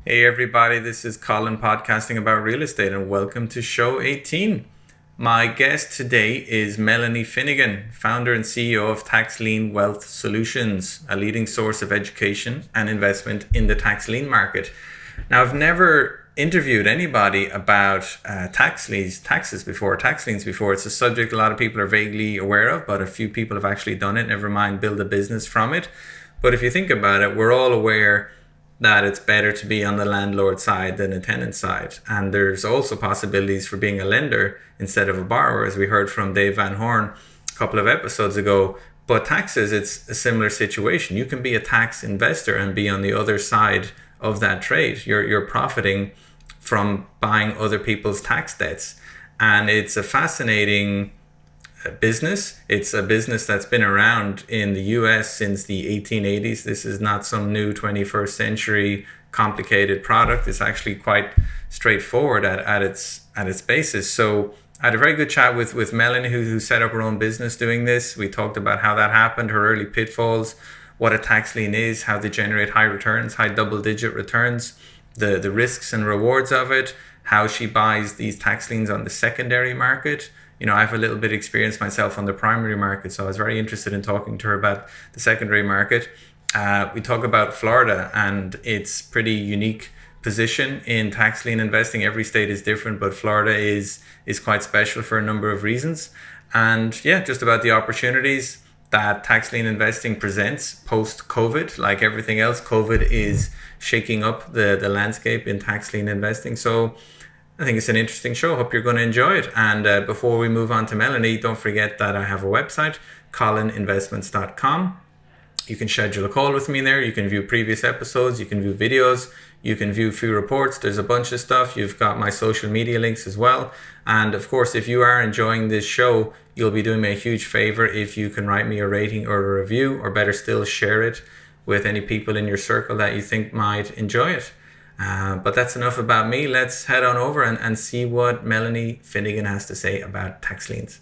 Hey everybody, this is Colin podcasting about real estate and welcome to show 18. My guest today is Melanie Finnegan, founder and CEO of Tax Lien Wealth Solutions, a leading source of education and investment in the tax lien market. Now, I've never interviewed anybody about tax liens before. It's a subject a lot of people are vaguely aware of, but a few people have actually done it, never mind build a business from it. But if you think about it, we're all aware that it's better to be on the landlord side than a tenant side. And there's also possibilities for being a lender instead of a borrower, as we heard from Dave Van Horn a couple of episodes ago. But taxes, it's a similar situation. You can be a tax investor and be on the other side of that trade. You're profiting from buying other people's tax debts. And it's a fascinating business. It's a business that's been around in the US since the 1880s. This is not some new 21st century complicated product. It's actually quite straightforward at its basis. So I had a very good chat with Melanie, who set up her own business doing this. We talked about how that happened, her early pitfalls, what a tax lien is, how they generate high returns, high double-digit returns, the risks and rewards of it, how she buys these tax liens on the secondary market. I have a little bit of experience myself on the primary market, so I was very interested in talking to her about the secondary market. We talk about Florida and its pretty unique position in tax lien investing. Every state is different, but Florida is quite special for a number of reasons. And yeah, just about the opportunities that tax lien investing presents post-COVID. Like everything else, COVID is shaking up the landscape in tax lien investing. So I think it's an interesting show. Hope you're going to enjoy it. And before we move on to Melanie, don't forget that I have a website, colininvestments.com. You can schedule a call with me there. You can view previous episodes. You can view videos. You can view few reports. There's a bunch of stuff. You've got my social media links as well. And of course, if you are enjoying this show, you'll be doing me a huge favor if you can write me a rating or a review, or better still, share it with any people in your circle that you think might enjoy it. But that's enough about me. Let's head on over and see what Melanie Finnegan has to say about tax liens.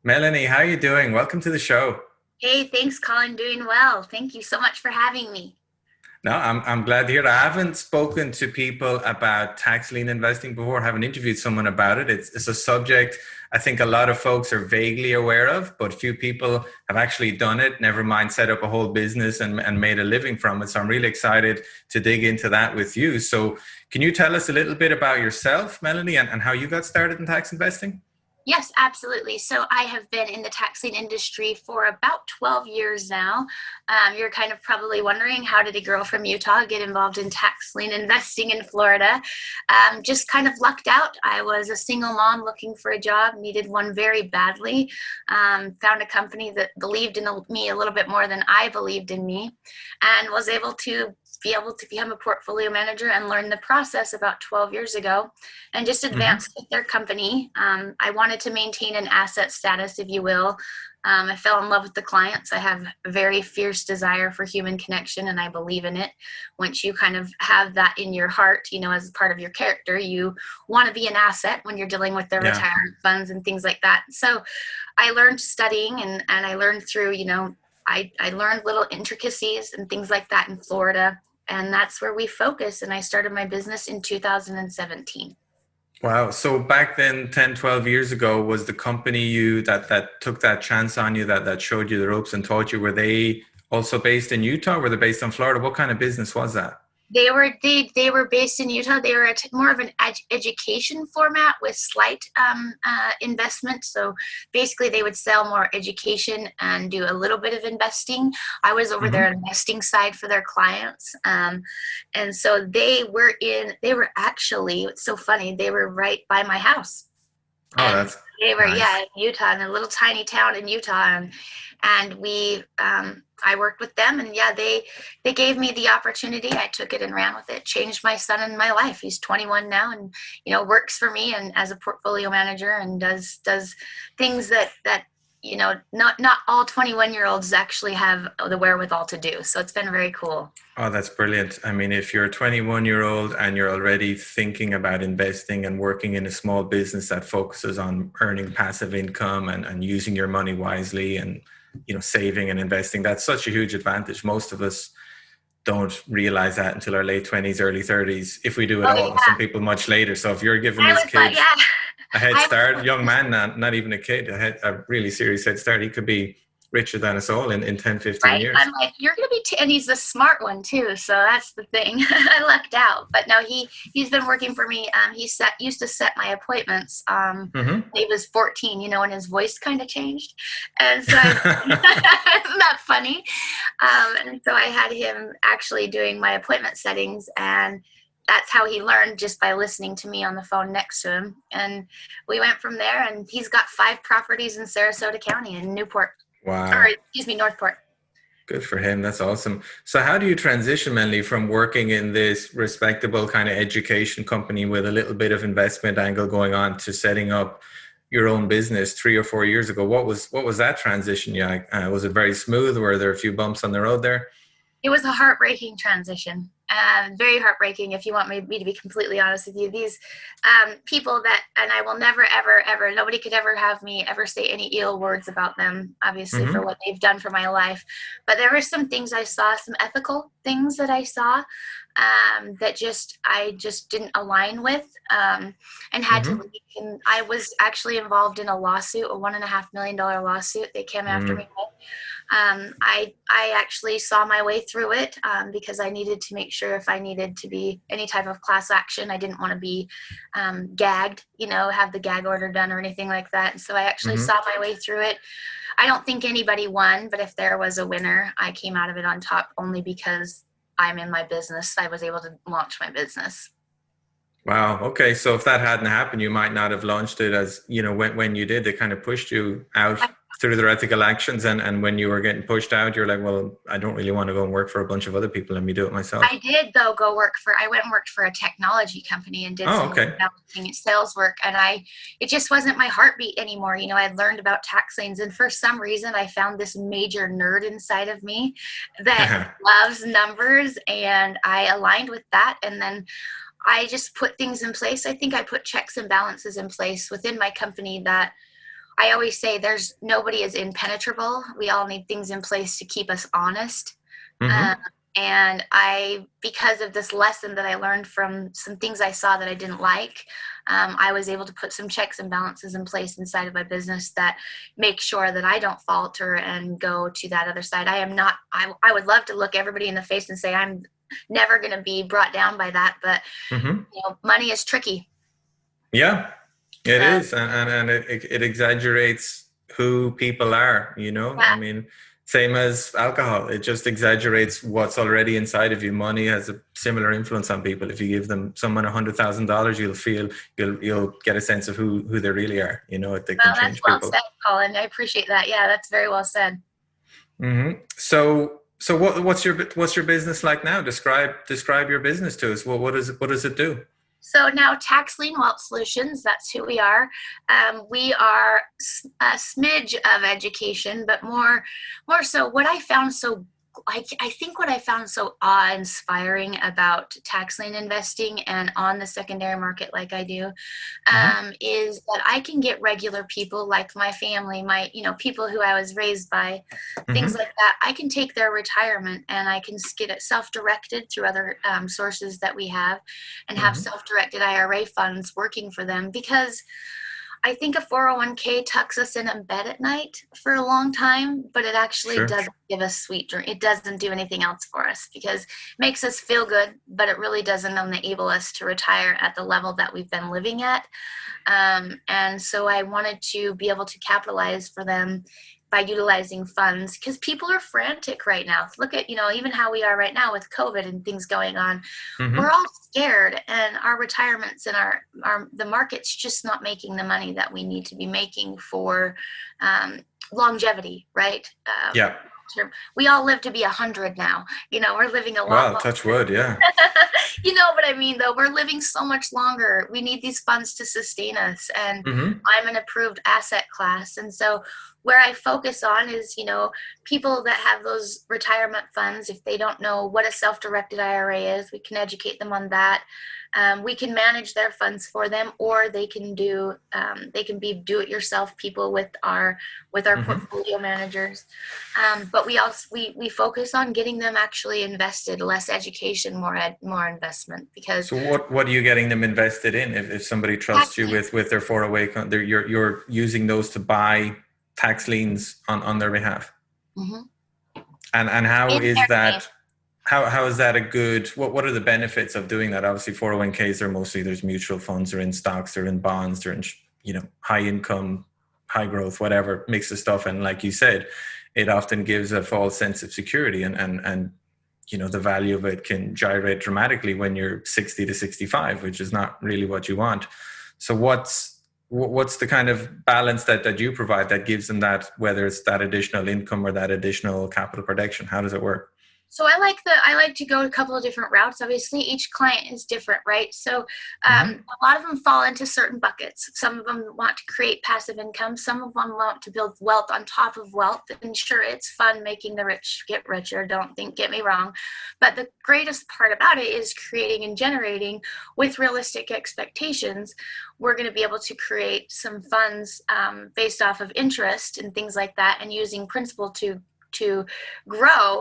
Melanie, how are you doing? Welcome to the show. Hey, thanks, Colin. Doing well. Thank you so much for having me. No, I'm glad to hear that. I haven't spoken to people about tax lien investing before. I haven't interviewed someone about it. It's a subject I think a lot of folks are vaguely aware of, but few people have actually done it, never mind set up a whole business and made a living from it. So I'm really excited to dig into that with you. So can you tell us a little bit about yourself, Melanie, and how you got started in tax investing? Yes, absolutely. So I have been in the tax lien industry for about 12 years now. You're kind of probably wondering, how did a girl from Utah get involved in tax lien investing in Florida? Just kind of lucked out. I was a single mom looking for a job, needed one very badly. Found a company that believed in me a little bit more than I believed in me, and was able to become a portfolio manager and learn the process about 12 years ago, and just advance with their company. I wanted to maintain an asset status, if you will. I fell in love with the clients. I have a very fierce desire for human connection, and I believe in it. Once you kind of have that in your heart, as part of your character, you want to be an asset when you're dealing with their retirement funds and things like that. So I learned studying, and I learned through, I learned little intricacies and things like that in Florida, and that's where we focus. And I started my business in 2017. Wow. So back then, 10, 12 years ago, was the company that took that chance on you, that showed you the ropes and taught you, were they also based in Utah? Were they based in Florida? What kind of business was that? They were based in Utah. They were more of an education format with slight investment. So basically, they would sell more education and do a little bit of investing. I was over their investing side for their clients, and so they were actually, it's so funny, they were right by my house. Oh, And that's they were, nice. in Utah, in a little tiny town in Utah. And we, I worked with them, and they gave me the opportunity. I took it and ran with it, changed my son and my life. He's 21 now, and, works for me and as a portfolio manager, and does things that, not all 21-year-olds actually have the wherewithal to do. So it's been very cool. Oh, that's brilliant. I mean, if you're a 21-year-old and you're already thinking about investing and working in a small business that focuses on earning passive income and using your money wisely and, saving and investing, that's such a huge advantage. Most of us don't realize that until our late 20s, early 30s, if we do at Oh all. Some yeah, people much later. So if you're giving I this was like, kid yeah, a head I start, young man, not even a kid, a really serious head start, he could be richer than us all in 10, 15 right? years. I'm like, you're gonna be, and he's the smart one too. So that's the thing. I lucked out, but no, he's been working for me. He used to set my appointments. Hmm. When he was 14, and his voice kind of changed, and so isn't that funny? And so I had him actually doing my appointment settings, and that's how he learned, just by listening to me on the phone next to him. And we went from there. And he's got 5 properties in Sarasota County in Newport, or Wow. excuse me, Northport. Good for him. That's awesome. So how do you transition, Melanie, from working in this respectable kind of education company with a little bit of investment angle going on to setting up your own business 3 or 4 years ago? What was that transition? Yeah, was it very smooth? Were there a few bumps on the road there? It was a heartbreaking transition, very heartbreaking. If you want me to be completely honest with you, these people that, and I will never, ever, ever, nobody could ever have me ever say any ill words about them, obviously, for Hmm. what they've done for my life. But there were some things I saw, some ethical things that I saw, that I just didn't align with, and had to Hmm. leave. And I was actually involved in a lawsuit, a $1.5 million lawsuit they came after me Mm. with. I actually saw my way through it, because I needed to make sure, if I needed to be any type of class action, I didn't want to be gagged, have the gag order done or anything like that. And so I actually Hmm. saw my way through it. I don't think anybody won, but if there was a winner, I came out of it on top, only because I'm in my business. I was able to launch my business. Wow. Okay. So if that hadn't happened, you might not have launched it as, when you did, they kind of pushed you out through their ethical actions. And when you were getting pushed out, you're like, well, I don't really want to go and work for a bunch of other people. Let me do it myself. I did, though, I went and worked for a technology company and did Oh, some okay. balancing sales work. And it just wasn't my heartbeat anymore. I'd learned about tax liens, and for some reason I found this major nerd inside of me that loves numbers, and I aligned with that. And then I just put things in place. I think I put checks and balances in place within my company that I always say, nobody is impenetrable. We all need things in place to keep us honest. Um, Hmm. and because of this lesson that I learned from some things I saw that I didn't like, I was able to put some checks and balances in place inside of my business that make sure that I don't falter and go to that other side. I am not, I would love to look everybody in the face and say, I'm never going to be brought down by that. But, Hmm. money is tricky. Yeah, it So, is. And it exaggerates who people are, I yeah. mean, same as alcohol. It just exaggerates what's already inside of you. Money has a similar influence on people. If you give someone $100,000, you'll get a sense of who they really are. They can Well, that's change well people. said, Colin. I appreciate that. Yeah, that's very well said. Hmm. So what's your business like now? Describe your business to us. What does it do? So now, Tax Lien Wealth Solutions, that's who we are. We are a smidge of education, but more so what I found so, I think what I found so awe-inspiring about tax lien investing and on the secondary market like I do, Hmm. is that I can get regular people like my family, people who I was raised by, things Hmm. like that. I can take their retirement and I can get it self-directed through other sources that we have, and have Hmm. self-directed IRA funds working for them, because I think a 401k tucks us in a bed at night for a long time, but it actually Sure. doesn't give us sweet dreams. It doesn't do anything else for us, because it makes us feel good, but it really doesn't enable us to retire at the level that we've been living at. And so I wanted to be able to capitalize for them by utilizing funds, because people are frantic right now. Look at, even how we are right now with COVID and things going on. We're Hmm. all scared, and our retirements and the market's just not making the money that we need to be making for longevity, right? Yeah. We all live to be 100 now. We're living a lot Well, longer. touch wood. Yeah. You know what I mean, though? We're living so much longer. We need these funds to sustain us. And Hmm. I'm an approved asset class. And so where I focus on is, people that have those retirement funds. If they don't know what a self-directed IRA is, we can educate them on that. We can manage their funds for them, or they can be do-it-yourself people with our portfolio managers. But we focus on getting them actually invested. Less education, more investment. Because so what are you getting them invested in? If somebody trusts you with their 401, you're using those to buy tax liens on their behalf. Mm-hmm. And how is that? How is that a good? What are the benefits of doing that? Obviously, 401ks are mostly, there's mutual funds, they're in stocks, they're in bonds, they're in high income, high growth, whatever mix of stuff. And like you said, it often gives a false sense of security, and the value of it can gyrate dramatically when you're 60 to 65, which is not really what you want. So what's the kind of balance that you provide that gives them that, whether it's that additional income or that additional capital protection? How does it work? So I like to go a couple of different routes. Obviously, each client is different, right? So a lot of them fall into certain buckets. Some of them want to create passive income. Some of them want to build wealth on top of wealth. And sure, it's fun making the rich get richer. Get me wrong. But the greatest part about it is creating and generating with realistic expectations. We're going to be able to create some funds based off of interest and things like that, and using principal to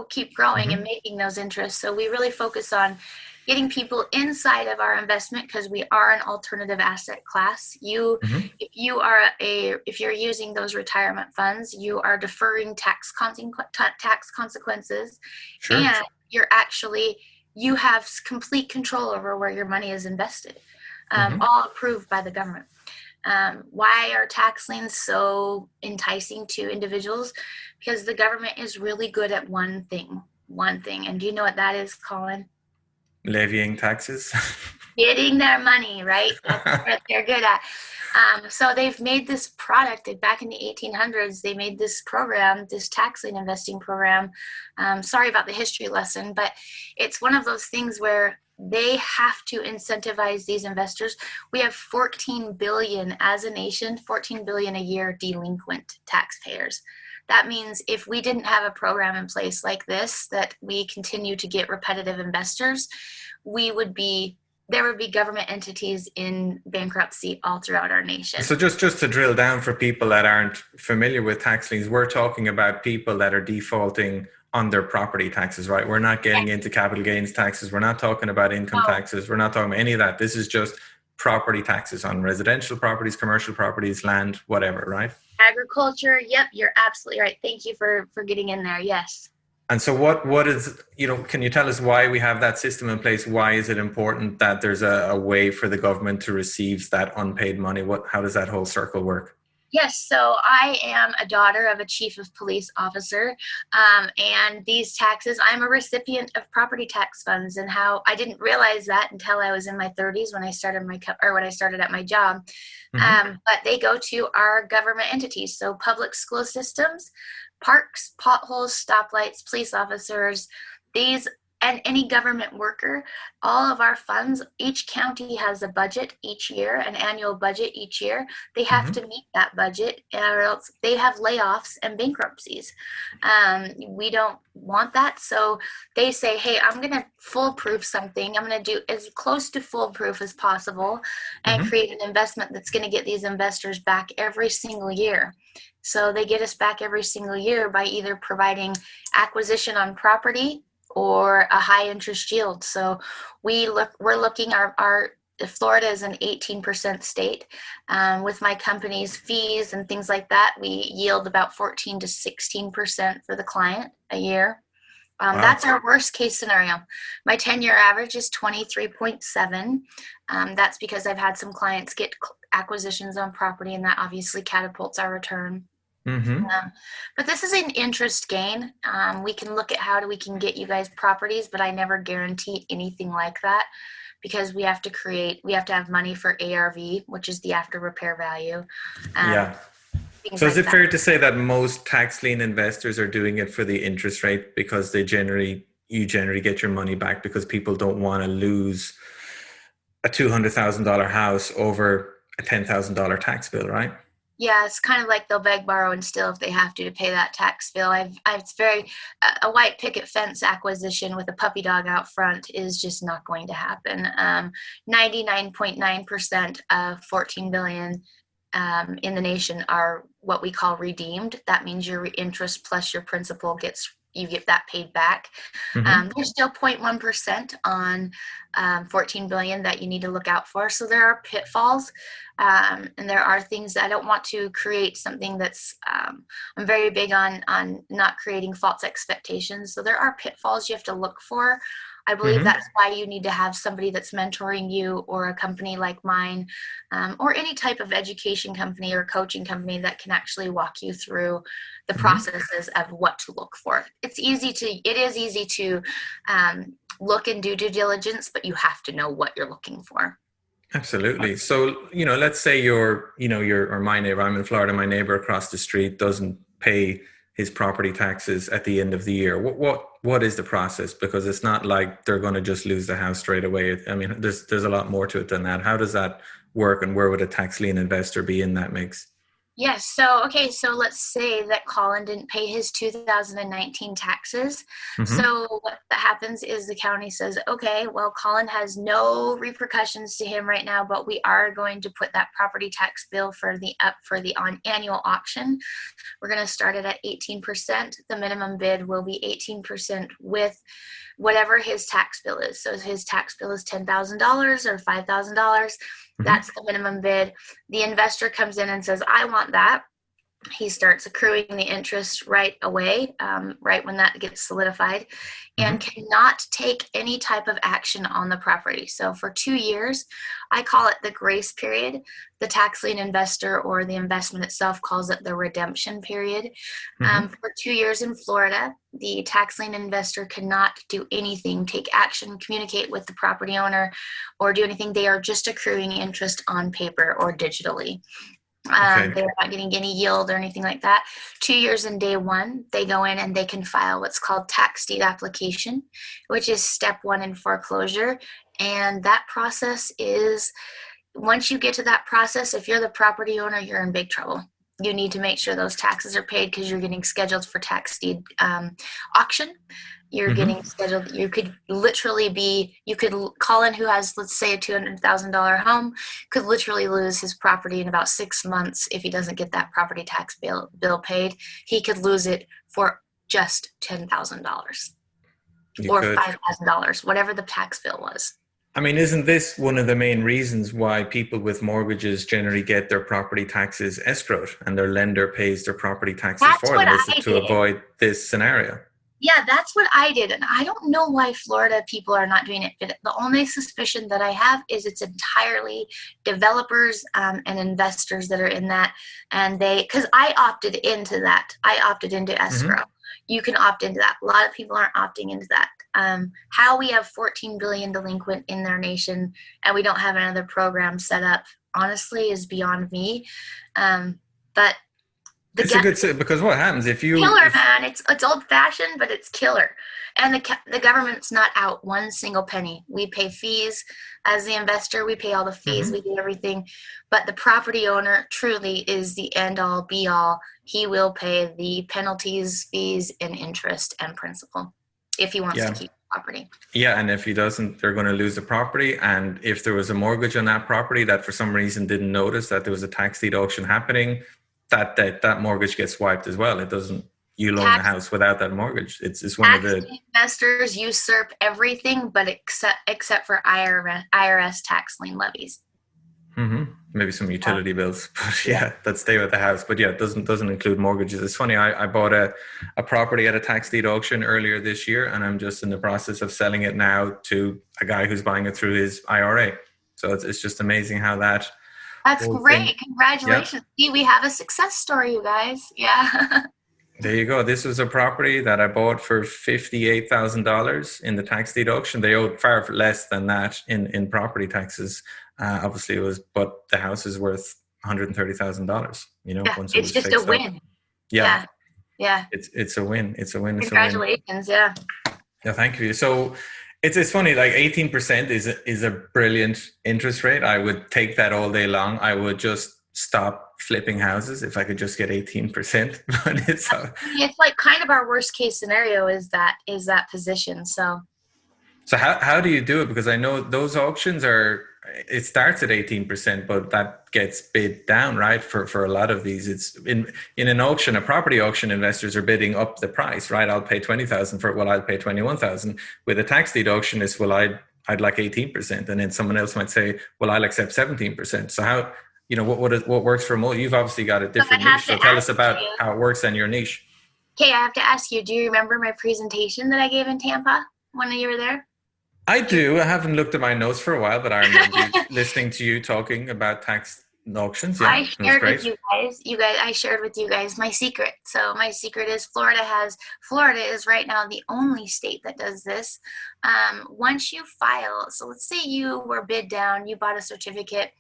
keep growing and making those interests. So we really focus on getting people inside of our investment, because we are an alternative asset class. If you're using those retirement funds, you are deferring tax consequences. Sure. And you have complete control over where your money is invested, all approved by the government. Why are tax liens so enticing to individuals? Because the government is really good at one thing. And do you know what that is, Colin? Levying taxes. Getting their money, right? That's what they're good at. So they've made this product back in the 1800s. They made this program, this tax lien investing program. Sorry about the history lesson, but it's one of those things where they have to incentivize these investors. We have 14 billion as a nation, 14 billion a year delinquent taxpayers. That means if we didn't have a program in place like this, that we continue to get repetitive investors, there would be government entities in bankruptcy all throughout our nation. So just to drill down for people that aren't familiar with tax liens, we're talking about people that are defaulting on their property taxes, right? We're not getting into capital gains taxes. We're not talking about income taxes. We're not talking about any of that. This is just property taxes on residential properties, commercial properties, land, whatever, right? Agriculture. Yep, you're absolutely right. Thank you for getting in there. Yes. And so what is, can you tell us why we have that system in place? Why is it important that there's a way for the government to receive that unpaid money? How does that whole circle work? Yes, so I am a daughter of a chief of police officer, and these taxes, I'm a recipient of property tax funds, and how I didn't realize that until I was in my 30s when I started at my job. But they go to our government entities, so public school systems, parks, potholes, stoplights, police officers, and any government worker. All of our funds, each county has a budget each year, an annual budget each year. They have to meet that budget, or else they have layoffs and bankruptcies. We don't want that. So they say, hey, I'm going to foolproof something. I'm going to do as close to foolproof as possible and create an investment that's going to get these investors back every single year. So they get us back every single year by either providing acquisition on property or a high interest yield. So Florida is an 18% state. With my company's fees and things like that, we yield about 14 to 16% for the client a year. Wow. That's our worst case scenario. My 10-year average is 23.7. That's because I've had some clients get acquisitions on property, and that obviously catapults our return. But this is an interest gain. We can look at how we can get you guys properties, but I never guarantee anything like that, because we have to have money for ARV, which is the after repair value. So is it fair to say that most tax lien investors are doing it for the interest rate, because you generally get your money back, because people don't want to lose a $200,000 house over a $10,000 tax bill, right? Yeah, it's kind of like they'll beg, borrow, and steal if they have to pay that tax bill. it's very, a white picket fence acquisition with a puppy dog out front is just not going to happen. 99.9% of 14 billion in the nation are what we call redeemed. That means your interest plus your principal you get that paid back. Mm-hmm. There's still 0.1% on 14 billion that you need to look out for. So there are pitfalls, and there are things that I don't want to create something that's. I'm very big on not creating false expectations. So there are pitfalls you have to look for. I believe Mm-hmm. that's why you need to have somebody that's mentoring you, or a company like mine, or any type of education company or coaching company that can actually walk you through the Mm-hmm. processes of what to look for. It is easy to look and do due diligence, but you have to know what you're looking for. Absolutely. So, let's say or my neighbor, I'm in Florida, my neighbor across the street doesn't pay his property taxes at the end of the year. What is the process? Because it's not like they're going to just lose the house straight away. I mean, there's a lot more to it than that. How does that work, and where would a tax lien investor be in that mix? Yes. So let's say that Colin didn't pay his 2019 taxes. Mm-hmm. So what that happens is the county says, okay, well, Colin has no repercussions to him right now, but we are going to put that property tax bill for the annual auction. We're going to start it at 18%. The minimum bid will be 18% with whatever his tax bill is. So if his tax bill is $10,000 or $5,000, Mm-hmm. that's the minimum bid. The investor comes in and says, I want that. He starts accruing the interest right away, right when that gets solidified, and Mm-hmm. cannot take any type of action on the property. So for 2 years, I call it the grace period. The tax lien investor or the investment itself calls it the redemption period. Mm-hmm. For 2 years in Florida, the tax lien investor cannot do anything, take action, communicate with the property owner, or do anything. They are just accruing interest on paper or digitally. Okay. They're not getting any yield or anything like that. 2 years in day one, they go in and they can file what's called tax deed application, which is step one in foreclosure. And that process is, once you get to that process, if you're the property owner, you're in big trouble. You need to make sure those taxes are paid because you're getting scheduled for tax deed auction. You're Mm-hmm. getting scheduled. Colin, who has, let's say, a $200,000 home, could literally lose his property in about 6 months if he doesn't get that property tax bill paid. He could lose it for just $10,000 You or could. $5,000, whatever the tax bill was. I mean, isn't this one of the main reasons why people with mortgages generally get their property taxes escrowed and their lender pays their property taxes That's for what them? Is it I to did. avoid this scenario? Yeah, that's what I did. And I don't know why Florida people are not doing it. But the only suspicion that I have is it's entirely developers and investors that are in that. And because I opted into that, I opted into Mm-hmm. escrow. You can opt into that. A lot of people aren't opting into that. How we have 14 billion delinquent in their nation and we don't have another program set up, honestly, is beyond me. But the It's a get good because what happens if you killer, if man. It's old fashioned, but it's killer. And the government's not out one single penny. We pay fees as the investor. We pay all the fees. Mhm. We do everything. But the property owner truly is the end all be all. He will pay the penalties, fees, and interest and principal if he wants to Yeah, keep the property. yeah, and if he doesn't, they're going to lose the property. And if there was a mortgage on that property that for some reason didn't notice that there was a tax deed auction happening, that mortgage gets wiped as well. It doesn't. You own the Tax house without that mortgage. It's one of tax the investors usurp everything, but except for IRS tax lien levies. maybe some So, utility bills, but yeah. yeah, that stay with the house. But yeah, it doesn't include mortgages. It's funny. I bought a property at a tax deed auction earlier this year, and I'm just in the process of selling it now to a guy who's buying it through his IRA. So it's just amazing how that That's whole thing. great. Yep. Congratulations. See, we have a success story, you guys. Yeah. There you go. This was a property that I bought for $58,000 in the tax deed auction. They owed far less than that in property taxes. Obviously, it was, but the house is worth $130,000. Yeah. Once it It's was just a fixed up. win. Yeah, Yeah. Yeah. it's a win. It's a win. It's a win. Congratulations. Yeah. Yeah, thank you. So it's funny. Like 18% is a brilliant interest rate. I would take that all day long. I would just stop flipping houses if I could just get 18%. But It's like kind of our worst case scenario is that position. so how do you do it? Because I know those auctions it starts at 18%, but that gets bid down, right? For a lot of these, it's in an auction, a property auction, investors are bidding up the price, right? I'll pay 20,000 for it. Well, I'll pay 21,000. With a tax deed auction, it's, well, I'd like 18%. And then someone else might say, well, I'll accept 17%. So how, what works for most? You've obviously got a different niche. So tell us about how it works in your niche. Okay, I have to ask you, do you remember my presentation that I gave in Tampa when you were there? I do. I haven't looked at my notes for a while, but I remember listening to you talking about tax auctions. Yeah, I it was shared great. with I shared with you guys my secret. So my secret is Florida is right now the only state that does this. Once you file, so let's say you were bid down, you bought a certificate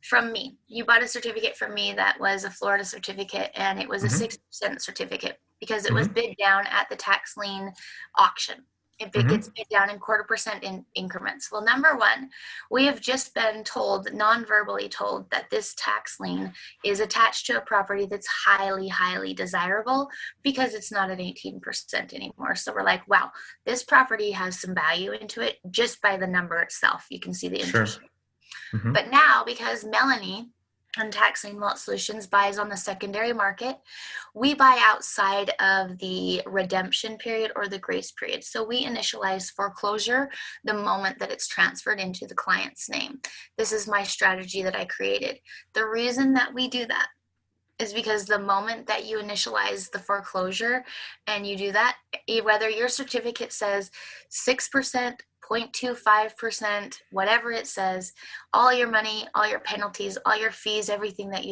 from me. You bought a certificate from me that was a Florida certificate, and it was a 6% certificate because it was bid down at the tax lien auction. It gets bid down in 0.25% in increments. Well, number one, we have just been told, non-verbally told, that this tax lien is attached to a property that's highly, highly desirable because it's not at 18% anymore. So we're like, wow, this property has some value into it just by the number itself. You can see the interest rate. But now, because Melanie and Tax Lien Wealth Solutions buys on the secondary market, we buy outside of the redemption period or the grace period. So we initialize foreclosure the moment that it's transferred into the client's name. This is my strategy that I created. The reason that we do that is because the moment that you initialize the foreclosure and you do that, whether your certificate says 6%, 0.25%, whatever it says, all your money, all your penalties, all your fees, everything that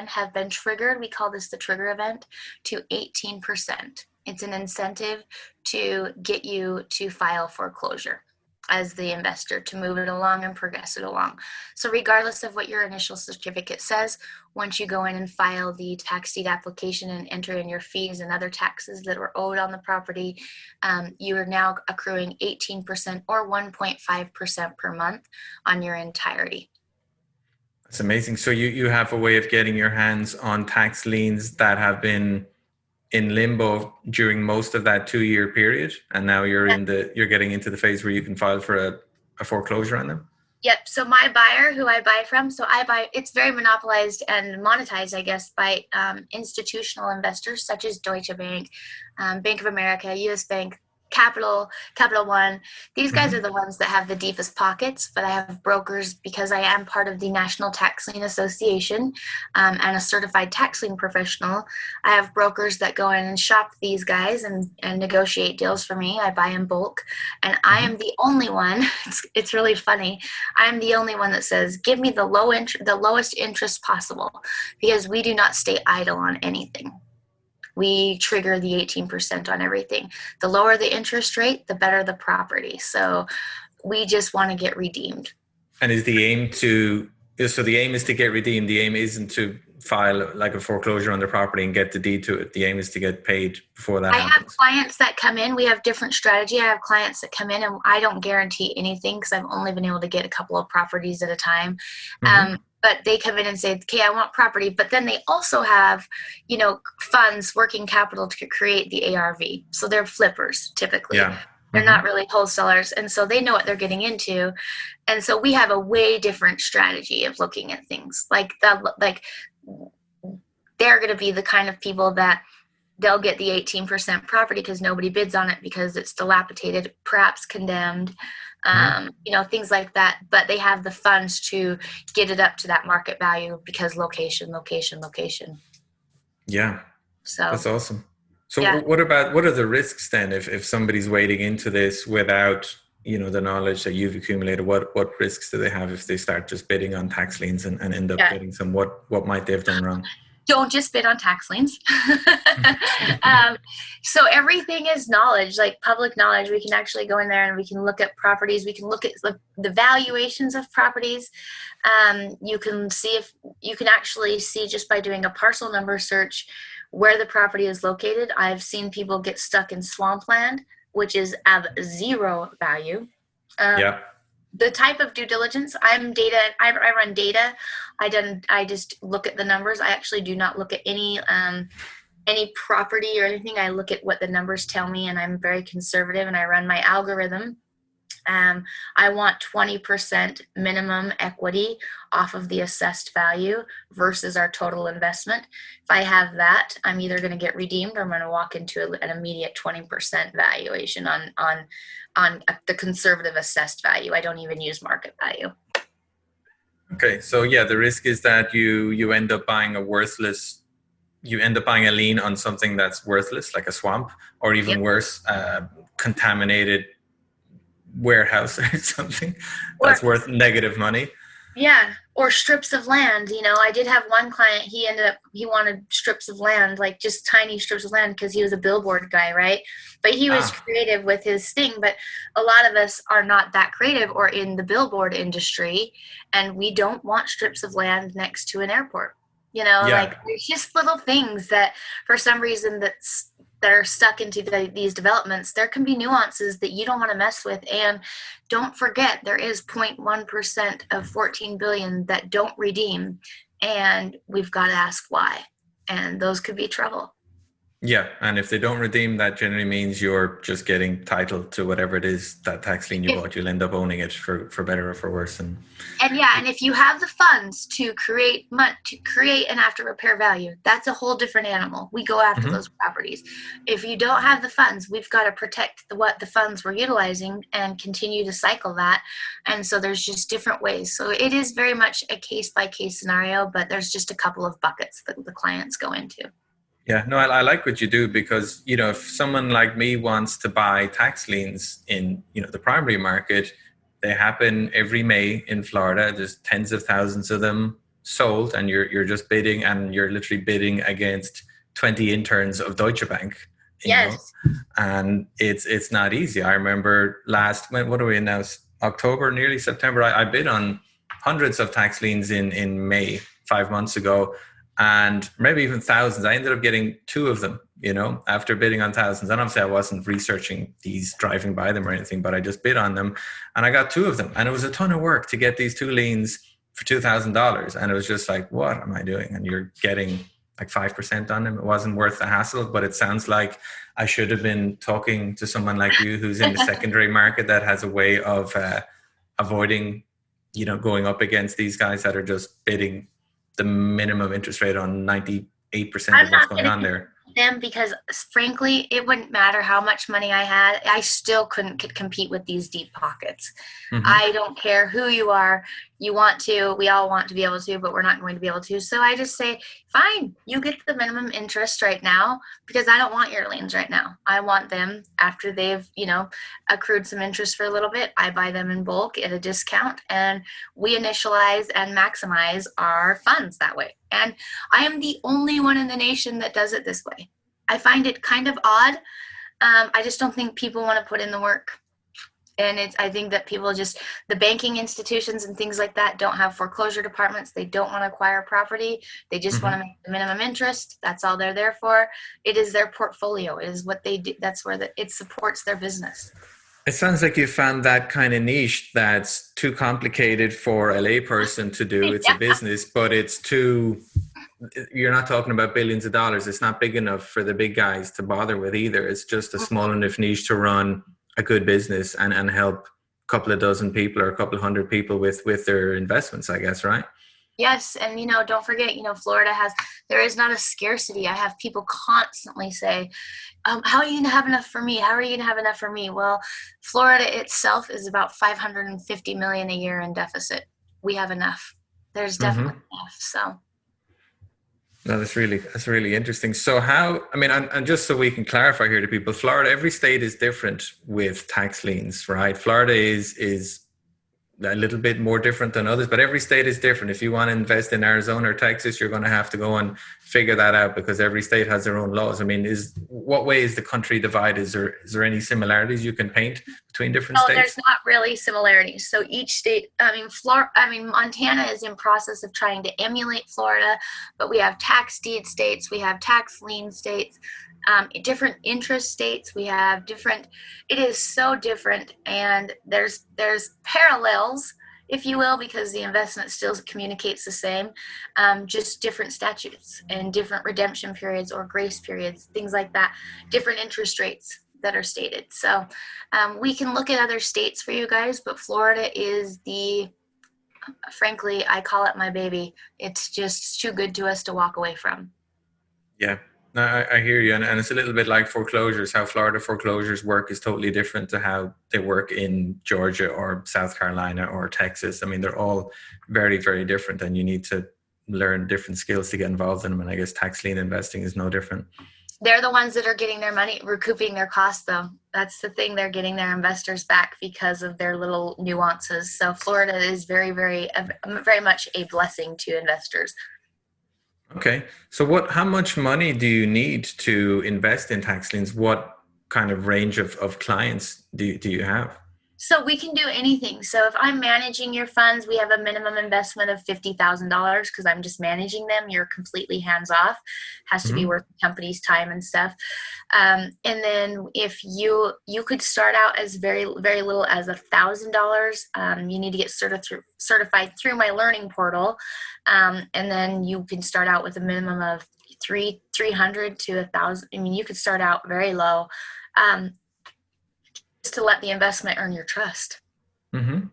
have been triggered, we call this the trigger event, to 18%. It's an incentive to get you to file foreclosure as the investor, to move it along and progress it along. So regardless of what your initial certificate says, once you go in and file the tax deed application and enter in your fees and other taxes that were owed on the property, you are now accruing 18% or 1.5% per month on your entirety. That's amazing. So you have a way of getting your hands on tax liens that have been in limbo during most of that 2-year period, and now you're getting into the phase where you can file for a foreclosure on them. Yep. So my buyer, who I buy from, it's very monopolized and monetized, I guess, by institutional investors such as Deutsche Bank, Bank of America, U.S. Bank, Capital One. These guys are the ones that have the deepest pockets, but I have brokers because I am part of the National Tax Lien Association and a certified tax lien professional. I have brokers that go in and shop these guys and negotiate deals for me. I buy in bulk, and I am the only one. It's really funny. I'm the only one that says, give me the lowest interest possible, because we do not stay idle on anything. We trigger the 18% on everything. The lower the interest rate, the better the property. So we just want to get redeemed. And is the aim the aim is to get redeemed. The aim isn't to file like a foreclosure on the property and get the deed to it. The aim is to get paid before that happens. I have clients that come in. We have different strategy. I have clients that come in, and I don't guarantee anything because I've only been able to get a couple of properties at a time. But they come in and say, okay, I want property. But then they also have, funds, working capital to create the ARV. So they're flippers typically. Yeah. They're not really wholesalers. And so they know what they're getting into. And so we have a way different strategy of looking at things. Like they're going to be the kind of people that they'll get the 18% property because nobody bids on it because it's dilapidated, perhaps condemned. Things like that, but they have the funds to get it up to that market value because location. Yeah. So that's awesome. So yeah. what are the risks then if somebody's wading into this without, the knowledge that you've accumulated? What risks do they have if they start just bidding on tax liens and end up getting some, what might they have done wrong? Don't just bid on tax liens. So everything is knowledge, like public knowledge. We can actually go in there and we can look at properties. We can look at the valuations of properties. You can actually see just by doing a parcel number search where the property is located. I've seen people get stuck in swampland, which is of zero value. The type of due diligence, I run data. I just look at the numbers. I actually do not look at any property or anything. I look at what the numbers tell me, and I'm very conservative, and I run my algorithm. I want 20% minimum equity off of the assessed value versus our total investment. If I have that, I'm either going to get redeemed or I'm going to walk into an immediate 20% valuation on the conservative assessed value. I don't even use market value. Okay, so yeah, the risk is that you end up buying a lien on something that's worthless, like a swamp, or even worse, contaminated warehouse or something that's worth negative money. Yeah, or strips of land. I did have one client, he wanted strips of land, like just tiny strips of land, because he was a billboard guy, right? But he was creative with his thing. But a lot of us are not that creative or in the billboard industry, and we don't want strips of land next to an airport. Like there's just little things that for some reason that are stuck into these developments. There can be nuances that you don't want to mess with. And don't forget, there is 0.1% of 14 billion that don't redeem. And we've got to ask why. And those could be trouble. Yeah, and if they don't redeem, that generally means you're just getting title to whatever it is, that tax lien you bought. You'll end up owning it for better or for worse. And if you have the funds to create an after repair value, that's a whole different animal. We go after those properties. If you don't have the funds, we've got to protect what the funds we're utilizing and continue to cycle that. And so there's just different ways. So it is very much a case by case scenario, but there's just a couple of buckets that the clients go into. Yeah, no, I like what you do, because, if someone like me wants to buy tax liens in, the primary market, they happen every May in Florida. There's tens of thousands of them sold, and you're just bidding, and you're literally bidding against 20 interns of Deutsche Bank. Yes. And it's not easy. I remember what are we in now? October, nearly September. I bid on hundreds of tax liens in May 5 months ago. And maybe even thousands. I ended up getting 2 of them, after bidding on thousands. And obviously I wasn't researching these, driving by them or anything, but I just bid on them, and I got 2 of them. And it was a ton of work to get these 2 liens for $2,000. And it was just like, what am I doing? And you're getting like 5% on them. It wasn't worth the hassle, but it sounds like I should have been talking to someone like you, who's in the secondary market, that has a way of avoiding, going up against these guys that are just bidding the minimum interest rate on 98% of what's going on there. Them, because frankly, it wouldn't matter how much money I had. I still couldn't compete with these deep pockets. I don't care who you are. We all want to be able to, but we're not going to be able to. So I just say, fine, you get the minimum interest right now, because I don't want your liens right now. I want them after they've, accrued some interest for a little bit. I buy them in bulk at a discount, and we initialize and maximize our funds that way. And I am the only one in the nation that does it this way. I find it kind of odd. I just don't think people want to put in the work. And I think that the banking institutions and things like that don't have foreclosure departments. They don't want to acquire property. They just want to make the minimum interest. That's all they're there for. It is their portfolio. It is what they do. That's where it supports their business. It sounds like you found that kind of niche that's too complicated for a layperson to do. It's a business, but you're not talking about billions of dollars. It's not big enough for the big guys to bother with either. It's just a small enough niche to run a good business and help a couple of dozen people or a couple of hundred people with their investments, I guess, right? Yes. And, don't forget, Florida there is not a scarcity. I have people constantly say, how are you going to have enough for me? How are you going to have enough for me? Well, Florida itself is about 550 million a year in deficit. We have enough. There's definitely enough. So. No, that's really interesting. So and just so we can clarify here to people, Florida, every state is different with tax liens, right? Florida is a little bit more different than others, but every state is different. If you want to invest in Arizona or Texas, you're going to have to go and figure that out, because every state has their own laws. I mean, what way is the country divided? Is there any similarities you can paint between different states? No, there's not really similarities. So each state, Montana is in process of trying to emulate Florida, but we have tax deed states, we have tax lien states. Different interest states. We have different, it is so different. And there's parallels, if you will, because the investment still communicates the same, just different statutes and different redemption periods or grace periods, things like that, different interest rates that are stated. So we can look at other states for you guys, but Florida is frankly, I call it my baby. It's just too good to us to walk away from. Yeah, no, I hear you. And it's a little bit like foreclosures. How Florida foreclosures work is totally different to how they work in Georgia or South Carolina or Texas. I mean, they're all very, very different, and you need to learn different skills to get involved in them. And I guess tax lien investing is no different. They're the ones that are getting their money, recouping their costs, though. That's the thing. They're getting their investors back because of their little nuances. So Florida is very, very, very much a blessing to investors. Okay. So how much money do you need to invest in tax liens? What kind of range of clients do you have? So we can do anything. So if I'm managing your funds, we have a minimum investment of $50,000 because I'm just managing them. You're completely hands off. Has to be worth the company's time and stuff. And then if you could start out as very, very little as $1,000. You need to get certified through my learning portal. And then you can start out with a minimum of 300 to 1,000. I mean, you could start out very low. To let the investment earn your trust. Mm-hmm.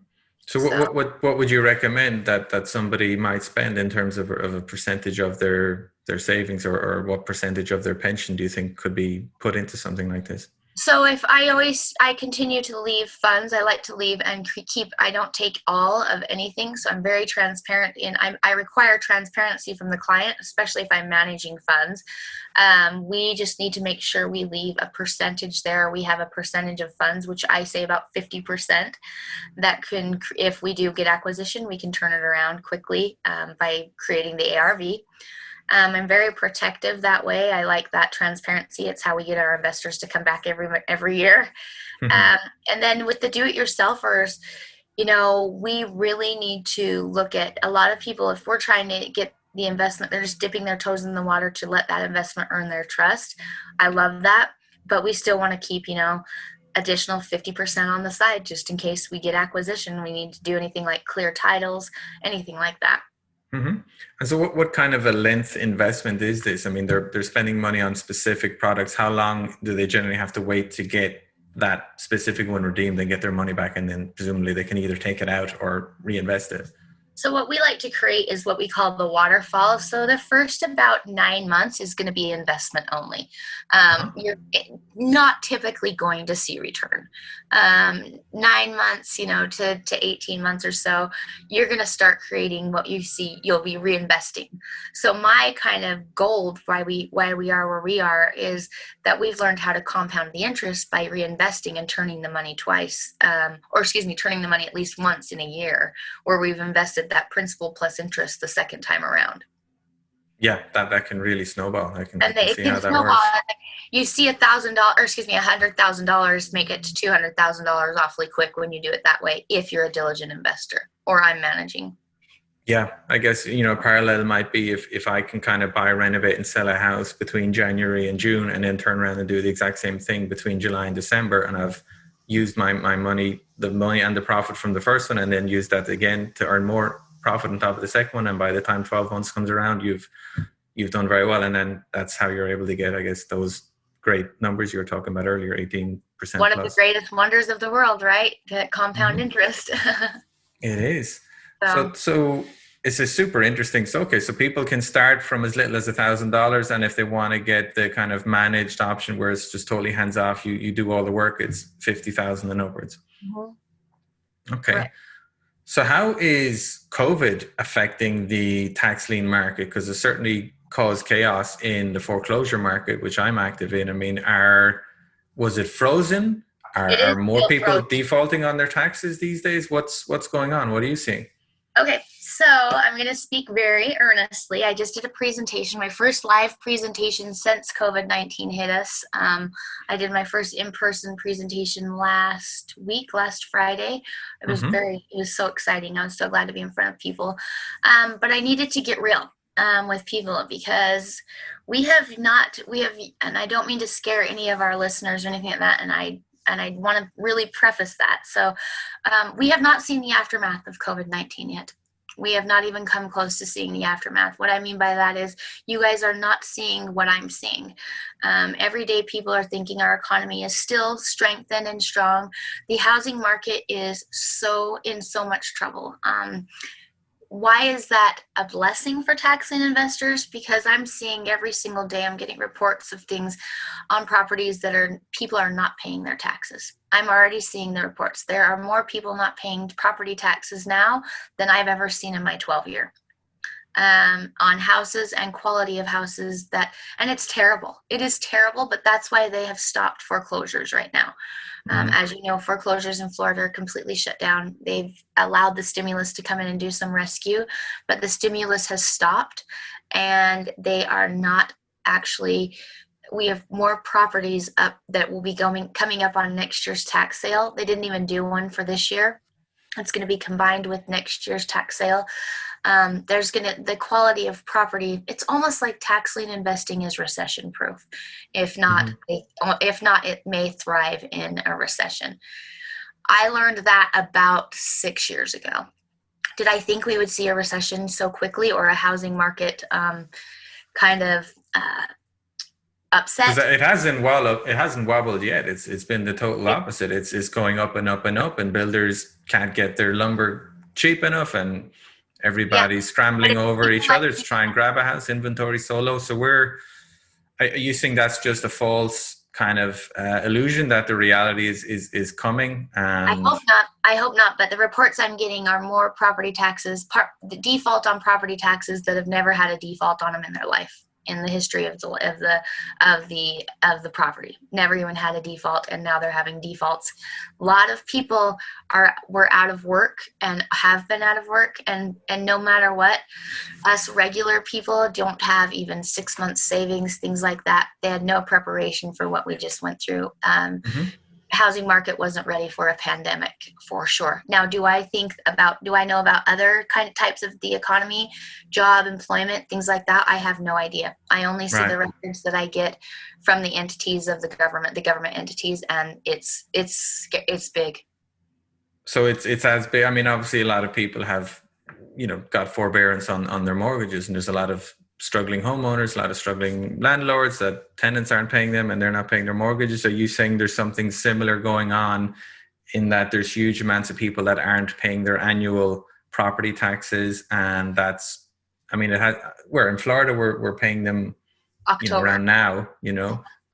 So what would you recommend that somebody might spend in terms of a percentage of their savings, or what percentage of their pension do you think could be put into something like this? So if I continue to leave funds, I like to leave and keep, I don't take all of anything. So I'm very transparent I require transparency from the client, especially if I'm managing funds. We just need to make sure we leave a percentage there. We have a percentage of funds, which I say about 50%, that can, if we do get acquisition, we can turn it around quickly by creating the ARV. I'm very protective that way. I like that transparency. It's how we get our investors to come back every year. And then with the do-it-yourselfers, we really need to look at a lot of people. If we're trying to get the investment, they're just dipping their toes in the water to let that investment earn their trust. I love that, but we still want to keep, additional 50% on the side just in case we get acquisition. We need to do anything like clear titles, anything like that. Mm-hmm. And so what kind of a length investment is this? I mean, they're spending money on specific products. How long do they generally have to wait to get that specific one redeemed and get their money back? And then presumably they can either take it out or reinvest it. So what we like to create is what we call the waterfall. So the first about 9 months is going to be investment only. You're not typically going to see return. 9 months, to 18 months or so, you're going to start creating what you see. You'll be reinvesting. So my kind of goal, why we are where we are, is that we've learned how to compound the interest by reinvesting and turning the money turning the money at least once in a year, where we've invested that principal plus interest the second time around. Yeah, that can really snowball. I can see how that snowball. works. You see $100,000 make it to $200,000 awfully quick when you do it that way, if you're a diligent investor, or I'm managing. Yeah, I guess, parallel might be if I can kind of buy, renovate, and sell a house between January and June, and then turn around and do the exact same thing between July and December, and I've used my money, the money and the profit from the first one, and then use that again to earn more profit on top of the second one. And by the time 12 months comes around, you've done very well. And then that's how you're able to get, I guess, those great numbers you were talking about earlier, 18%. One of the greatest wonders of the world, right? That compound interest. It is. So it's a super interesting. So, okay, so people can start from as little as $1,000, and if they want to get the kind of managed option where it's just totally hands off, you do all the work, it's 50,000 and upwards. Mm-hmm. Okay. Right. So how is COVID affecting the tax lien market? Because it certainly caused chaos in the foreclosure market, which I'm active in. I mean, was it frozen? Are more people defaulting on their taxes these days? What's going on? What are you seeing? Okay, so I'm going to speak very earnestly. I just did a presentation, my first live presentation since COVID-19 hit us. I did my first in-person presentation last Friday. It was it was so exciting. I was so glad to be in front of people. But I needed to get real. with people, because we have, and I don't mean to scare any of our listeners or anything like that. And I want to really preface that. So we have not seen the aftermath of COVID-19 yet. We have not even come close to seeing the aftermath. What I mean by that is you guys are not seeing what I'm seeing. Every day people are thinking our economy is still strengthened and strong. The housing market is in so much trouble. Why is that a blessing for tax lien investors? Because I'm seeing every single day, I'm getting reports of things on properties that people are not paying their taxes. I'm already seeing the reports. There are more people not paying property taxes now than I've ever seen in my 12-year. On houses and quality of houses and it's terrible. It is terrible, but that's why they have stopped foreclosures right now. As you know, foreclosures in Florida are completely shut down. They've allowed the stimulus to come in and do some rescue, but the stimulus has stopped, and they are not actually. We have more properties up that will be coming up on next year's tax sale. They didn't even do one for this year. It's going to be combined with next year's tax sale. The quality of property, it's almost like tax lien investing is recession proof. If not, it may thrive in a recession. I learned that about 6 years ago. Did I think we would see a recession so quickly, or a housing market kind of upset? It hasn't wobbled yet. It's been the total opposite. It's going up and up and up, and builders can't get their lumber cheap enough, and everybody's scrambling over each other to try and grab a house. Inventory so low. So are you think that's just a false kind of illusion that the reality is coming? I hope not. I hope not. But the reports I'm getting are more property taxes, the default on property taxes that have never had a default on them in their life, in the history of the property. Never even had a default, and now they're having defaults. A lot of people were out of work and have been out of work, and no matter what, us regular people don't have even 6 months savings, things like that. They had no preparation for what we just went through. Housing market wasn't ready for a pandemic, for sure. Now, do I know about other kind of types of the economy, job, employment, things like that? I have no idea. I only see the records that I get from the entities of the government entities, and it's big. So it's as big. I mean, obviously a lot of people have, got forbearance on their mortgages, and there's a lot of struggling homeowners, a lot of struggling landlords that tenants aren't paying them and they're not paying their mortgages. Are you saying there's something similar going on, in that there's huge amounts of people that aren't paying their annual property taxes? And we're in Florida, we're paying them October. Around now,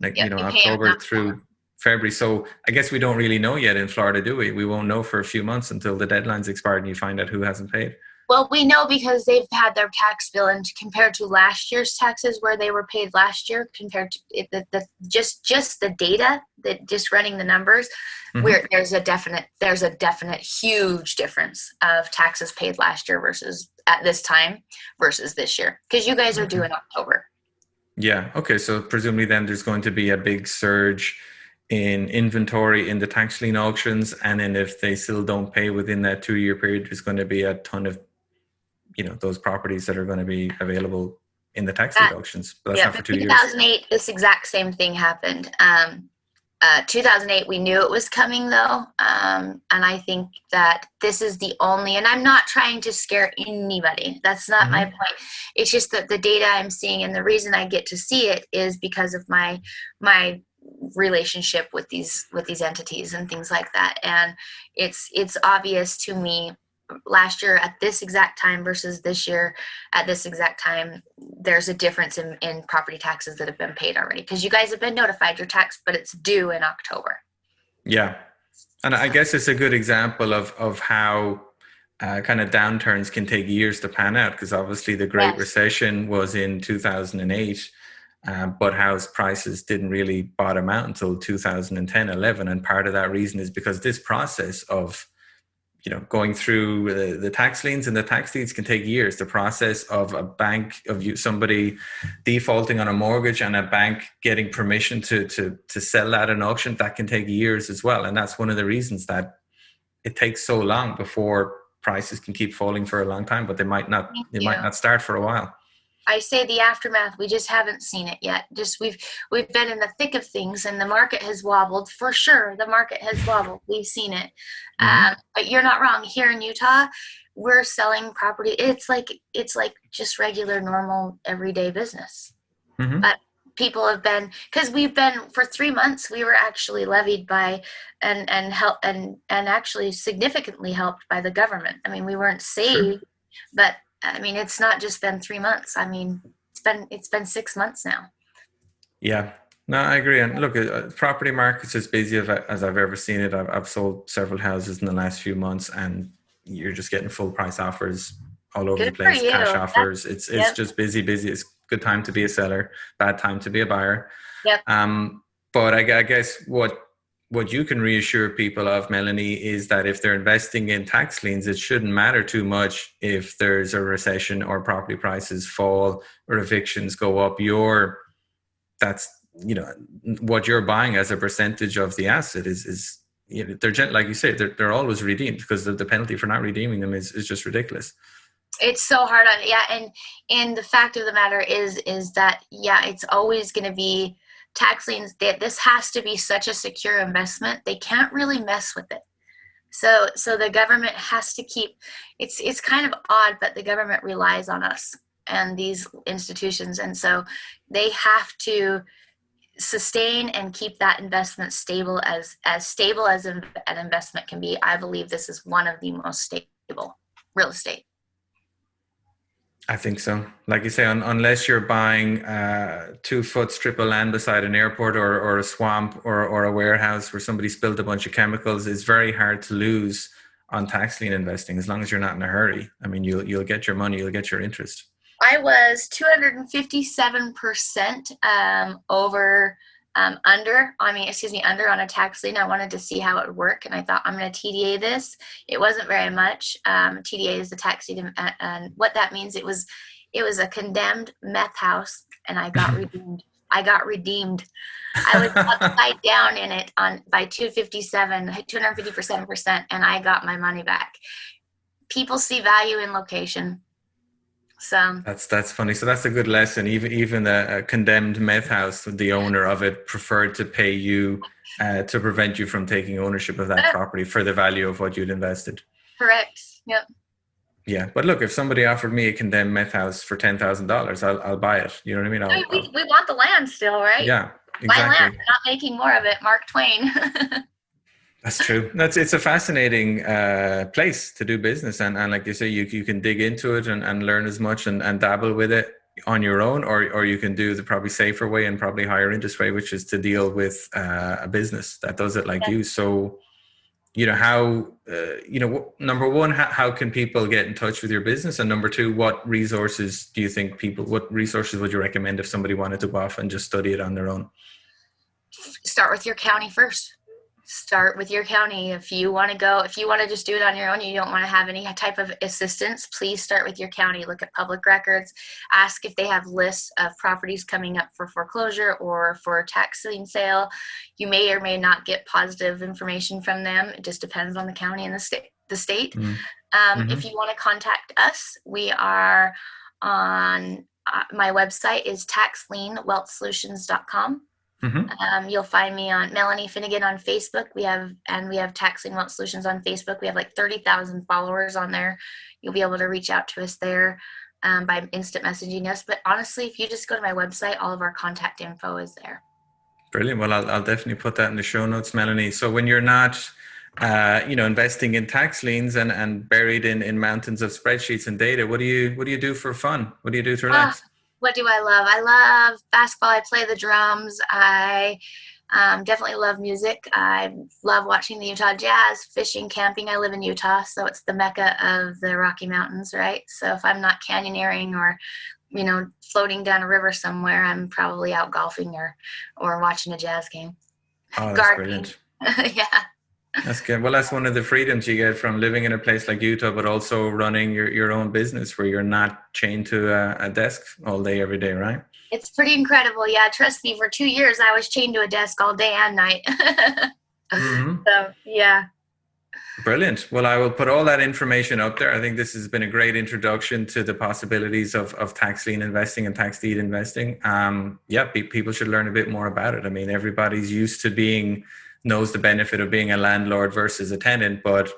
October through February. So I guess we don't really know yet in Florida, do we? We won't know for a few months until the deadline's expired and you find out who hasn't paid. Well, we know because they've had their tax bill, and compared to last year's taxes, where they were paid last year, compared to just the data, that just running the numbers, where there's a definite huge difference of taxes paid last year versus at this time versus this year, because you guys are due in October. Yeah. Okay. So presumably then there's going to be a big surge in inventory in the tax lien auctions, and then if they still don't pay within that 2-year period, there's going to be a ton of those properties that are going to be available in the tax lien auctions. But that's not for 2 years. 2008, this exact same thing happened. 2008, we knew it was coming though. And I think that this is the only, and I'm not trying to scare anybody. That's not my point. It's just that the data I'm seeing, and the reason I get to see it is because of my relationship with these entities and things like that. And it's obvious to me, last year at this exact time versus this year at this exact time, there's a difference in property taxes that have been paid already, because you guys have been notified your tax, but it's due in October. Yeah. And I guess it's a good example of how kind of downturns can take years to pan out, because obviously the Great Recession was in 2008, but house prices didn't really bottom out until 2010, 11. And part of that reason is because this process of going through the tax liens and the tax deeds can take years. The process of somebody defaulting on a mortgage and a bank getting permission to sell that in auction, that can take years as well. And that's one of the reasons that it takes so long before prices can keep falling for a long time, but they might not start for a while. I say the aftermath, we just haven't seen it yet. Just we've been in the thick of things, and the market has wobbled for sure. The market has wobbled. We've seen it. Mm-hmm. But you're not wrong. Here in Utah, we're selling property. It's like just regular, normal, everyday business. Mm-hmm. But people have been, because we've been for 3 months, we were actually levied by and help and actually significantly helped by the government. I mean, we weren't Sure. saved, but I mean, it's not just been 3 months. I mean, it's been 6 months now. Yeah. No, I agree. And look, property market's as busy as I've ever seen it. I've sold several houses in the last few months, and you're just getting full price offers all over the Good for place, you. cash offers. It's Yep. just busy, busy. It's good time to be a seller, bad time to be a buyer. Yep. But I guess what you can reassure people of, Melanie, is that if they're investing in tax liens, it shouldn't matter too much if there's a recession or property prices fall or evictions go up. That's what you're buying as a percentage of the asset is they're, like you say, they're always redeemed, because the penalty for not redeeming them is just ridiculous. It's so hard on it. Yeah. And the fact of the matter is that, yeah, it's always going to be tax liens. This has to be such a secure investment. They can't really mess with it. So the government has to keep, it's kind of odd, but the government relies on us and these institutions. And so they have to sustain and keep that investment stable as an investment can be. I believe this is one of the most stable real estate. I think so. Like you say, unless you're buying a 2-foot strip of land beside an airport or a swamp or a warehouse where somebody spilled a bunch of chemicals, it's very hard to lose on tax lien investing, as long as you're not in a hurry. I mean, you'll get your money, you'll get your interest. I was 257% over under on a tax lien. I wanted to see how it would work, and I thought, I'm going to TDA this. It wasn't very much. TDA is the tax lien, and what that means, it was a condemned meth house, and I got redeemed. I was upside down in it by 257%, and I got my money back. People see value in location. So that's funny. So that's a good lesson. Even a condemned meth house, the owner of it preferred to pay you to prevent you from taking ownership of that property for the value of what you'd invested. Correct. Yep. Yeah, but look, if somebody offered me a condemned meth house for $10,000, I'll buy it. You know what I mean? We want the land still, right? Yeah, exactly. Buy land, we're not making more of it. Mark Twain. That's true. It's a fascinating place to do business, and like you say, you can dig into it and learn as much and dabble with it on your own, or you can do the probably safer way and probably higher interest way, which is to deal with a business that does it like you. So, how number one, how can people get in touch with your business, and number two, what resources would you recommend if somebody wanted to go off and just study it on their own? Start with your county first. Start with your county. If you want to just do it on your own, you don't want to have any type of assistance, please start with your county. Look at public records, ask if they have lists of properties coming up for foreclosure or for tax lien sale. You may or may not get positive information from them. It just depends on the county and the state. Mm-hmm. If you want to contact us, we are on my website is taxlienwealthsolutions.com. Mm-hmm. You'll find me on Melanie Finnegan on Facebook. We have Tax Lien Wealth Solutions on Facebook. We have like 30,000 followers on there. You'll be able to reach out to us there by instant messaging us. But honestly, if you just go to my website, all of our contact info is there. Brilliant. Well, I'll definitely put that in the show notes, Melanie. So when you're not, investing in tax liens and buried in mountains of spreadsheets and data, what do you do for fun? What do you do to relax? What do I love? I love basketball. I play the drums. I definitely love music. I love watching the Utah Jazz, fishing, camping. I live in Utah, so it's the mecca of the Rocky Mountains, right? So if I'm not canyoneering or, floating down a river somewhere, I'm probably out golfing or watching a Jazz game. Oh, that's brilliant. Yeah. That's good. Well, that's one of the freedoms you get from living in a place like Utah, but also running your own business where you're not chained to a desk all day, every day, right? It's pretty incredible. Yeah, trust me, for 2 years, I was chained to a desk all day and night. Mm-hmm. So, yeah. Brilliant. Well, I will put all that information up there. I think this has been a great introduction to the possibilities of tax lien investing and tax deed investing. People should learn a bit more about it. I mean, everybody's used to knows the benefit of being a landlord versus a tenant, but,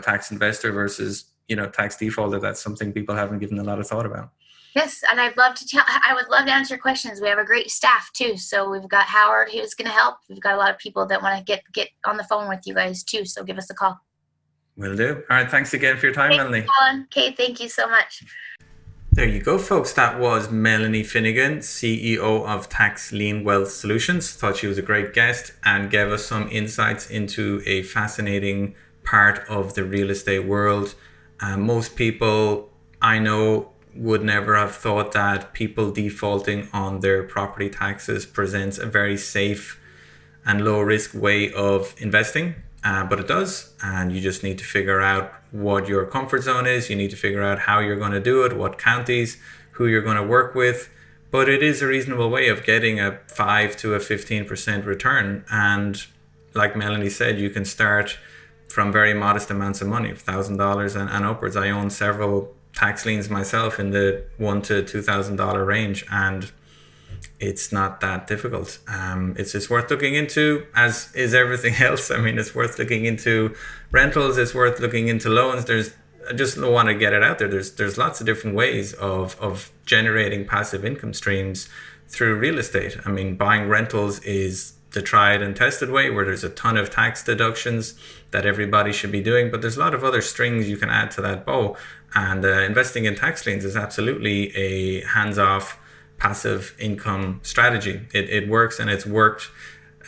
tax investor versus, tax defaulter, that's something people haven't given a lot of thought about. Yes, and I would love to answer questions. We have a great staff too. So we've got Howard who's going to help. We've got a lot of people that want to get on the phone with you guys too. So give us a call. Will do. All right. Thanks again for your time, Melanie. Colin. Okay, thank you so much. There you go, folks. That was Melanie Finnegan, CEO of Tax Lien Wealth Solutions. Thought she was a great guest and gave us some insights into a fascinating part of the real estate world. Most people I know would never have thought that people defaulting on their property taxes presents a very safe and low risk way of investing. But it does, and you just need to figure out what your comfort zone is. You need to figure out how you're going to do it, what counties, who you're going to work with. But it is a reasonable way of getting a 5 to a 15% return. And like Melanie said, you can start from very modest amounts of money, $1,000 and upwards. I own several tax liens myself in the $1,000 to $2,000 range, and it's not that difficult. It's just worth looking into, as is everything else. I mean, it's worth looking into rentals. It's worth looking into loans. I just want to get it out there. There's lots of different ways of generating passive income streams through real estate. I mean, buying rentals is the tried and tested way, where there's a ton of tax deductions that everybody should be doing, but there's a lot of other strings you can add to that bow. And investing in tax liens is absolutely a hands-off passive income strategy. It works, and it's worked,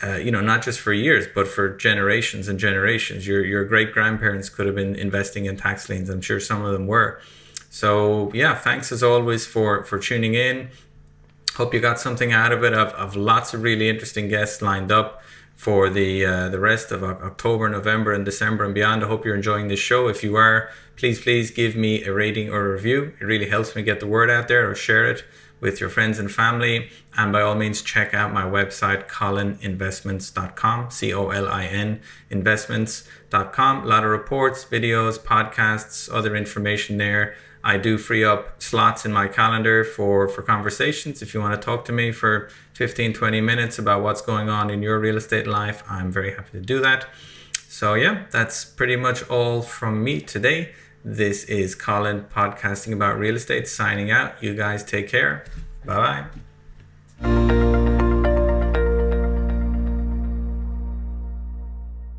not just for years, but for generations and generations. Your great grandparents could have been investing in tax liens. I'm sure some of them were. So yeah, thanks as always for tuning in. Hope you got something out of it. I've lots of really interesting guests lined up for the rest of October, November, and December and beyond. I hope you're enjoying this show. If you are, please give me a rating or a review. It really helps me get the word out there, or share it with your friends and family. And by all means, check out my website, colininvestments.com, COLIN investments.com. A lot of reports, videos, podcasts, other information there. I do free up slots in my calendar for conversations. If you want to talk to me for 15, 20 minutes about what's going on in your real estate life, I'm very happy to do that. So yeah, that's pretty much all from me today. This is Colin podcasting about real estate, signing out. You guys take care. Bye-bye.